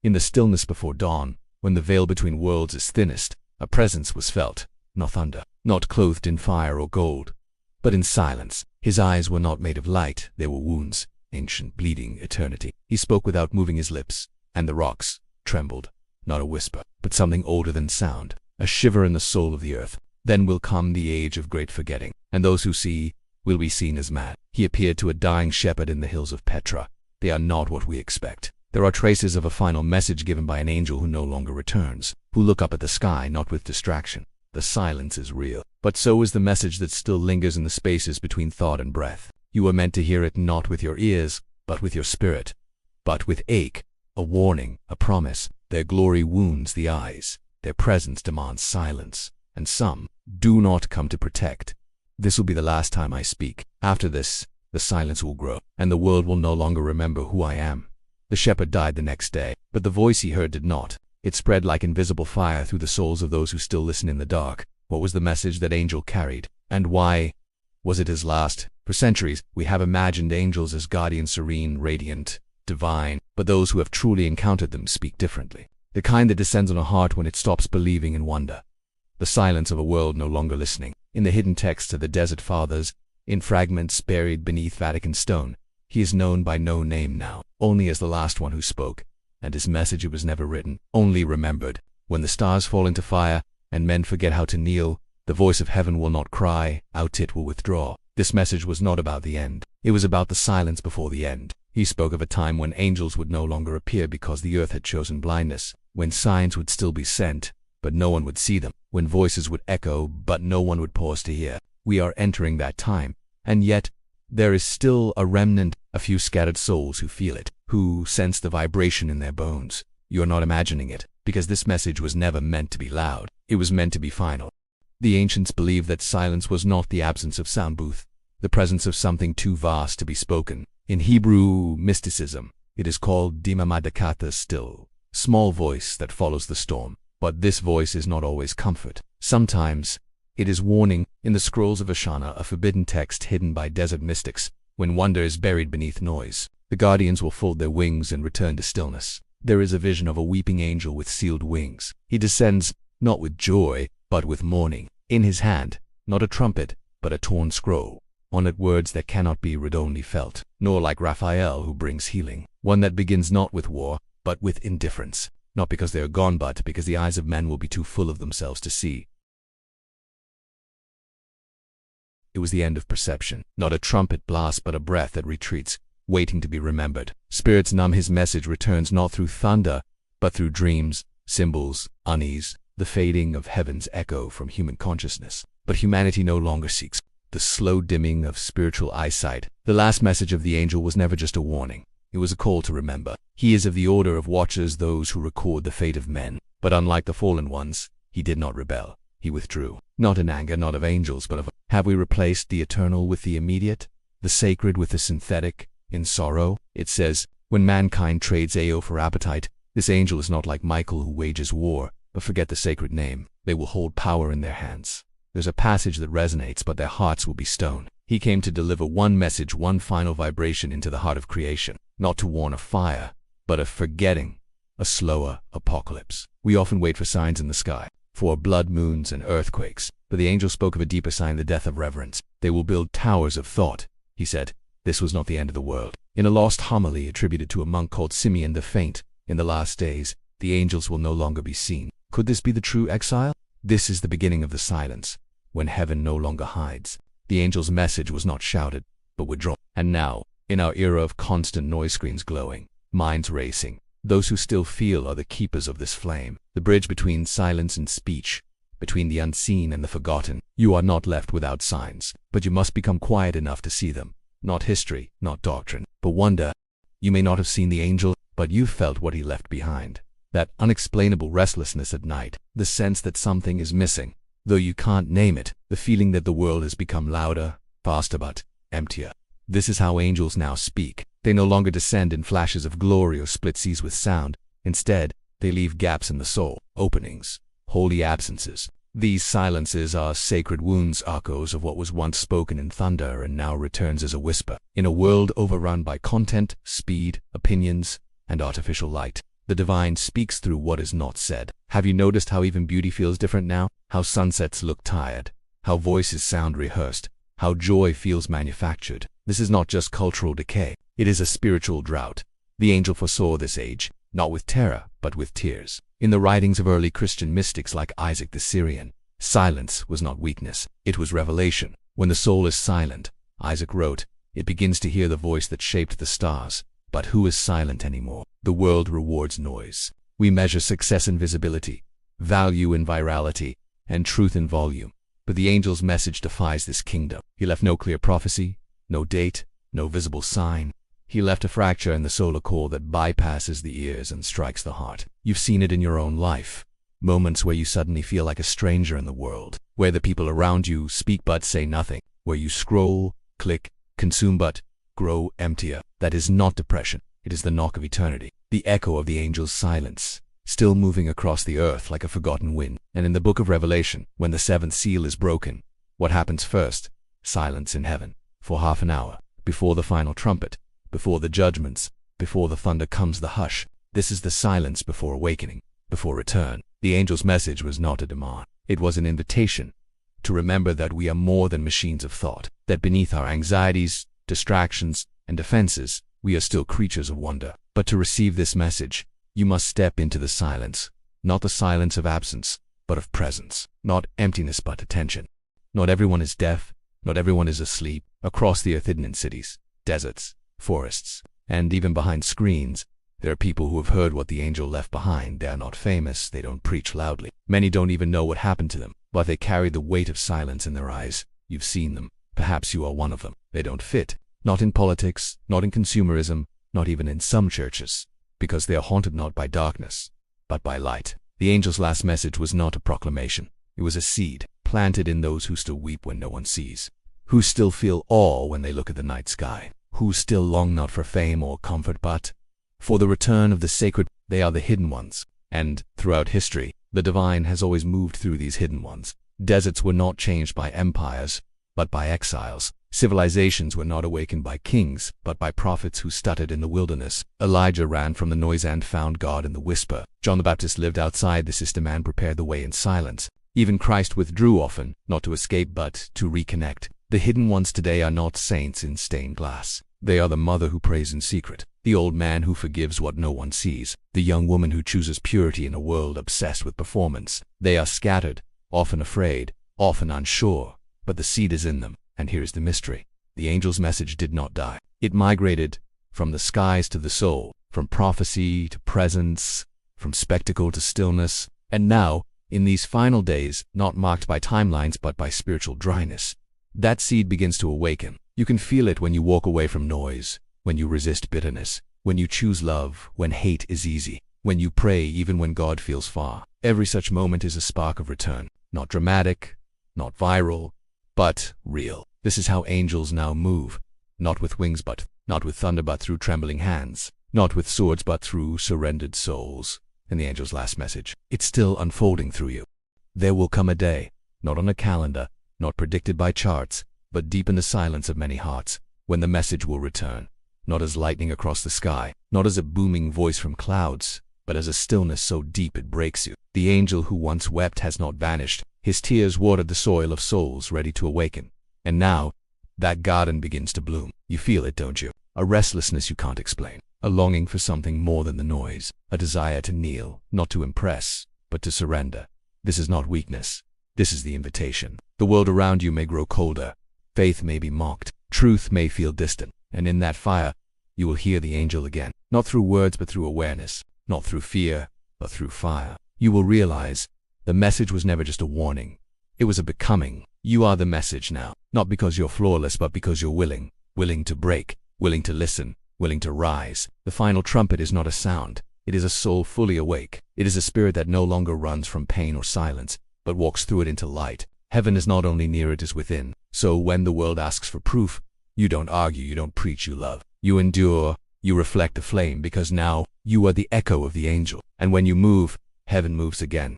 In the stillness before dawn, when the veil between worlds is thinnest, a presence was felt, not thunder, not clothed in fire or gold, but in silence. His eyes were not made of light, they were wounds, ancient, bleeding eternity. He spoke without moving his lips, and the rocks trembled, not a whisper, but something older than sound, a shiver in the soul of the earth. Then will come the age of great forgetting, and those who see will be seen as mad. He appeared to a dying shepherd in the hills of Petra. They are not what we expect. There are traces of a final message given by an angel who no longer returns, who look up at the sky not with distraction. The silence is real, but so is the message that still lingers in the spaces between thought and breath. You are meant to hear it not with your ears, but with your spirit, but with ache, a warning, a promise. Their glory wounds the eyes, their presence demands silence, and some do not come to protect. This will be the last time I speak. After this, the silence will grow, and the world will no longer remember who I am. The shepherd died the next day, but the voice he heard did not. It spread like invisible fire through the souls of those who still listen in the dark. What was the message that angel carried, and why was it his last? For centuries, we have imagined angels as guardian, serene, radiant, divine, but those who have truly encountered them speak differently. The kind that descends on a heart when it stops believing in wonder. The silence of a world no longer listening. In the hidden texts of the Desert Fathers, in fragments buried beneath Vatican stone, he is known by no name now, only as the last one who spoke, and his message it was never written, only remembered. When the stars fall into fire, and men forget how to kneel, the voice of heaven will not cry out, it will withdraw. This message was not about the end. It was about the silence before the end. He spoke of a time when angels would no longer appear because the earth had chosen blindness, when signs would still be sent, but no one would see them, when voices would echo, but no one would pause to hear. We are entering that time, and yet there is still a remnant, a few scattered souls who feel it, who sense the vibration in their bones. You are not imagining it, because this message was never meant to be loud. It was meant to be final. The ancients believed that silence was not the absence of sound booth, the presence of something too vast to be spoken. In Hebrew mysticism, it is called Dimamadakata, still, small voice that follows the storm. But this voice is not always comfort. Sometimes it is warning. In the scrolls of Ashana, a forbidden text hidden by desert mystics, when wonder is buried beneath noise, the guardians will fold their wings and return to stillness. There is a vision of a weeping angel with sealed wings. He descends not with joy, but with mourning. In his hand, not a trumpet, but a torn scroll. On it words that cannot be read, only felt, nor like Raphael who brings healing. One that begins not with war, but with indifference. Not because they are gone, but because the eyes of men will be too full of themselves to see. It was the end of perception. Not a trumpet blast, but a breath that retreats, waiting to be remembered. Spirits numb. His message returns not through thunder, but through dreams, symbols, unease, the fading of heaven's echo from human consciousness. But humanity no longer seeks the slow dimming of spiritual eyesight. The last message of the angel was never just a warning. It was a call to remember. He is of the order of watchers, those who record the fate of men. But unlike the fallen ones, he did not rebel. He withdrew. Not in anger, not of angels, but of... Have we replaced the eternal with the immediate, the sacred with the synthetic, in sorrow? It says, when mankind trades Ao for appetite, this angel is not like Michael who wages war, but forget the sacred name. They will hold power in their hands. There's a passage that resonates, but their hearts will be stone. He came to deliver one message, one final vibration into the heart of creation, not to warn of fire, but of forgetting, a slower apocalypse. We often wait for signs in the sky, for blood moons and earthquakes, but the angel spoke of a deeper sign, the death of reverence. They will build towers of thought. He said, this was not the end of the world. In a lost homily attributed to a monk called Simeon the Faint, in the last days, the angels will no longer be seen. Could this be the true exile? This is the beginning of the silence, when heaven no longer hides. The angel's message was not shouted, but withdrawn. And now, in our era of constant noise, screens glowing, minds racing, those who still feel are the keepers of this flame. The bridge between silence and speech, between the unseen and the forgotten. You are not left without signs, but you must become quiet enough to see them. Not history, not doctrine, but wonder. You may not have seen the angel, but you felt what he left behind. That unexplainable restlessness at night, the sense that something is missing, though you can't name it, the feeling that the world has become louder, faster, but emptier. This is how angels now speak. They no longer descend in flashes of glory or split seas with sound. Instead, they leave gaps in the soul, openings, holy absences. These silences are sacred wounds, echoes of what was once spoken in thunder and now returns as a whisper. In a world overrun by content, speed, opinions, and artificial light, The divine speaks through what is not said. Have you noticed how even beauty feels different now? How sunsets look tired? How voices sound rehearsed? How joy feels manufactured? This is not just cultural decay. It is a spiritual drought. The angel foresaw this age, not with terror, but with tears. In the writings of early Christian mystics like Isaac the Syrian, silence was not weakness, it was revelation. When the soul is silent, Isaac wrote, it begins to hear the voice that shaped the stars. But who is silent anymore? The world rewards noise. We measure success in visibility, value in virality, and truth in volume. But the angel's message defies this kingdom. He left no clear prophecy, no date, no visible sign. He left a fracture in the solar core that bypasses the ears and strikes the heart. You've seen it in your own life. Moments where you suddenly feel like a stranger in the world, where the people around you speak but say nothing, where you scroll, click, consume but grow emptier. That is not depression. It is the knock of eternity, the echo of the angel's silence, still moving across the earth like a forgotten wind. And in the book of Revelation, when the seventh seal is broken, what happens first? Silence in heaven, for half an hour, before the final trumpet, before the judgments, before the thunder comes the hush. This is the silence before awakening, before return. The angel's message was not a demand. It was an invitation to remember that we are more than machines of thought, that beneath our anxieties, distractions, and defenses, we are still creatures of wonder. But to receive this message, you must step into the silence, not the silence of absence, but of presence, not emptiness but attention. Not everyone is deaf, not everyone is asleep. Across the earth, hidden in cities, deserts, forests, and even behind screens, there are people who have heard what the angel left behind. They are not famous, they don't preach loudly. Many don't even know what happened to them, but they carry the weight of silence in their eyes. You've seen them. Perhaps you are one of them. They don't fit. Not in politics, not in consumerism, not even in some churches, because they are haunted not by darkness, but by light. The angel's last message was not a proclamation. It was a seed, planted in those who still weep when no one sees, who still feel awe when they look at the night sky, who still long not for fame or comfort but for the return of the sacred. They are the hidden ones. And, throughout history, the divine has always moved through these hidden ones. Deserts were not changed by empires, but by exiles. Civilizations were not awakened by kings, but by prophets who stuttered in the wilderness. Elijah ran from the noise and found God in the whisper. John the Baptist lived outside the system and prepared the way in silence. Even Christ withdrew often, not to escape but to reconnect. The hidden ones today are not saints in stained glass. They are the mother who prays in secret, the old man who forgives what no one sees, the young woman who chooses purity in a world obsessed with performance. They are scattered, often afraid, often unsure, but the seed is in them. And here is the mystery. The angel's message did not die. It migrated from the skies to the soul, from prophecy to presence, from spectacle to stillness. And now, in these final days, not marked by timelines but by spiritual dryness, that seed begins to awaken. You can feel it when you walk away from noise, when you resist bitterness, when you choose love, when hate is easy, when you pray even when God feels far. Every such moment is a spark of return. Not dramatic, not viral, but real. This is how angels now move, not with wings but, not with thunder but through trembling hands, not with swords but through surrendered souls. In the angel's last message, it's still unfolding through you. There will come a day, not on a calendar, not predicted by charts, but deep in the silence of many hearts, when the message will return, not as lightning across the sky, not as a booming voice from clouds, but as a stillness so deep it breaks you. The angel who once wept has not vanished. His tears watered the soil of souls ready to awaken. And now, that garden begins to bloom. You feel it, don't you? A restlessness you can't explain. A longing for something more than the noise. A desire to kneel, not to impress, but to surrender. This is not weakness. This is the invitation. The world around you may grow colder. Faith may be mocked. Truth may feel distant. And in that fire, you will hear the angel again. Not through words, but through awareness. Not through fear, but through fire. You will realize the message was never just a warning. It was a becoming. You are the message now. Not because you're flawless, but because you're willing. Willing to break. Willing to listen. Willing to rise. The final trumpet is not a sound. It is a soul fully awake. It is a spirit that no longer runs from pain or silence, but walks through it into light. Heaven is not only near, it is within. So when the world asks for proof, you don't argue, you don't preach, you love. You endure, you reflect the flame, because now you are the echo of the angel. And when you move, heaven moves again.